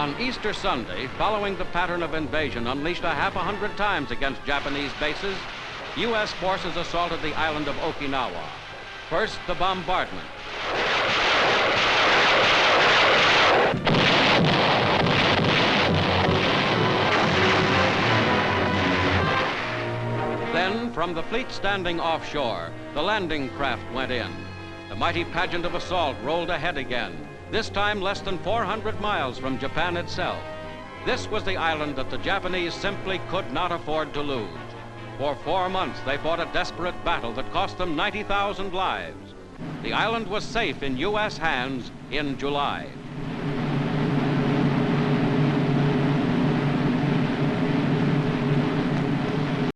On Easter Sunday, following the pattern of invasion unleashed a half a hundred times against Japanese bases, U.S. forces assaulted the island of Okinawa. First, the bombardment. Then, from the fleet standing offshore, the landing craft went in. The mighty pageant of assault rolled ahead again, this time less than 400 miles from Japan itself. This was the island that the Japanese simply could not afford to lose. For 4 months, they fought a desperate battle that cost them 90,000 lives. The island was safe in U.S. hands in July.